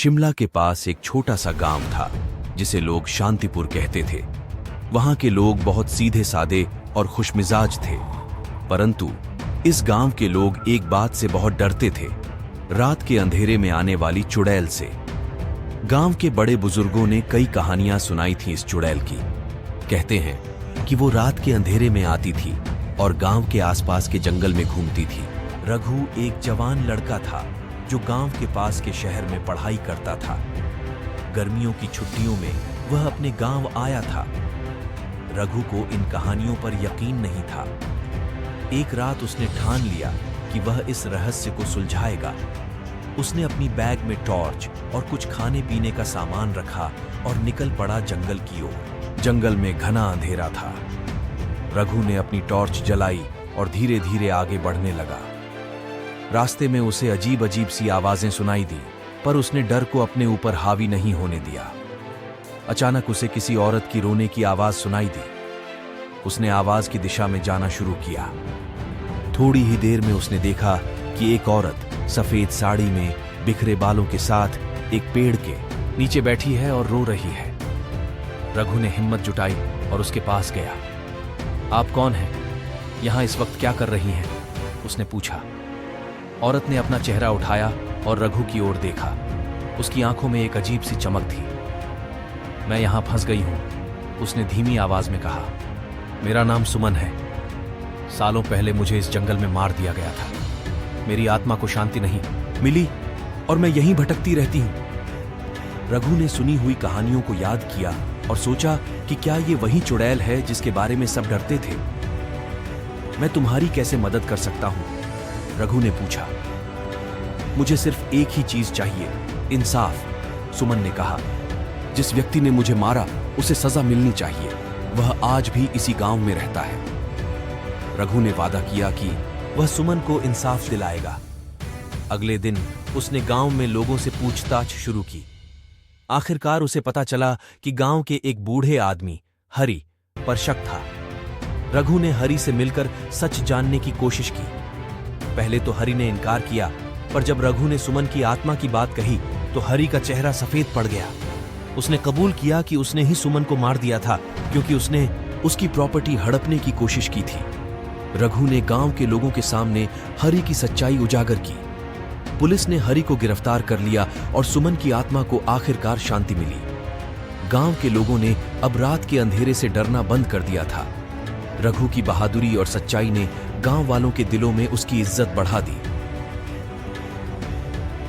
शिमला के पास एक छोटा सा गांव था जिसे लोग शांतिपुर कहते थे। वहां के लोग बहुत सीधे सादे और खुशमिजाज थे, परंतु इस गांव के लोग एक बात से बहुत डरते थे, रात के अंधेरे में आने वाली चुड़ैल से। गांव के बड़े बुजुर्गों ने कई कहानियां सुनाई थी इस चुड़ैल की। कहते हैं कि वो रात के अंधेरे में आती थी और गांव के आसपास के जंगल में घूमती थी। रघु एक जवान लड़का था जो गांव के पास के शहर में पढ़ाई करता था। गर्मियों की छुट्टियों में वह अपने गांव आया था। रघु को इन कहानियों पर यकीन नहीं था। एक रात उसने ठान लिया कि वह इस रहस्य को सुलझाएगा। उसने अपनी बैग में टॉर्च और कुछ खाने पीने का सामान रखा और निकल पड़ा जंगल की ओर। जंगल में घना अंधेरा था। रघु ने अपनी टॉर्च जलाई और धीरे धीरे आगे बढ़ने लगा। रास्ते में उसे अजीब अजीब सी आवाजें सुनाई दी, पर उसने डर को अपने ऊपर हावी नहीं होने दिया। अचानक उसे किसी औरत की रोने की आवाज सुनाई दी। उसने आवाज की दिशा में जाना शुरू किया। थोड़ी ही देर में उसने देखा कि एक औरत सफेद साड़ी में बिखरे बालों के साथ एक पेड़ के नीचे बैठी है और रो रही है। रघु ने हिम्मत जुटाई और उसके पास गया। आप कौन हैं? यहां इस वक्त क्या कर रही हैं? उसने पूछा। औरत ने अपना चेहरा उठाया और रघु की ओर देखा। उसकी आंखों में एक अजीब सी चमक थी। मैं यहां फंस गई हूं, उसने धीमी आवाज में कहा। मेरा नाम सुमन है। सालों पहले मुझे इस जंगल में मार दिया गया था। मेरी आत्मा को शांति नहीं मिली और मैं यहीं भटकती रहती हूं। रघु ने सुनी हुई कहानियों को याद किया और सोचा कि क्या ये वही चुड़ैल है जिसके बारे में सब डरते थे। मैं तुम्हारी कैसे मदद कर सकता हूं? रघु ने पूछा। मुझे सिर्फ एक ही चीज चाहिए, इंसाफ, सुमन ने कहा। जिस व्यक्ति ने मुझे मारा उसे सजा मिलनी चाहिए। वह आज भी इसी गांव में रहता है। रघु ने वादा किया कि वह सुमन को इंसाफ दिलाएगा। अगले दिन उसने गांव में लोगों से पूछताछ शुरू की। आखिरकार उसे पता चला कि गांव के एक बूढ़े आदमी हरि पर शक था। रघु ने हरि से मिलकर सच जानने की कोशिश की। पहले तो हरि ने इनकार किया, पर जब रघु ने सुमन की आत्मा की बात कही तो हरि का चेहरा सफेद पड़ गया। उसने कबूल किया कि उसने ही सुमन को मार दिया था, क्योंकि उसने उसकी प्रॉपर्टी हड़पने की कोशिश की थी। रघु ने गांव के लोगों के सामने हरि की सच्चाई उजागर की। पुलिस ने हरि को गिरफ्तार कर लिया और सुमन की आत्मा को आखिरकार शांति मिली। गांव के लोगों ने अब रात के अंधेरे से डरना बंद कर दिया था। रघु की बहादुरी और सच्चाई ने गांव वालों के दिलों में उसकी इज्जत बढ़ा दी।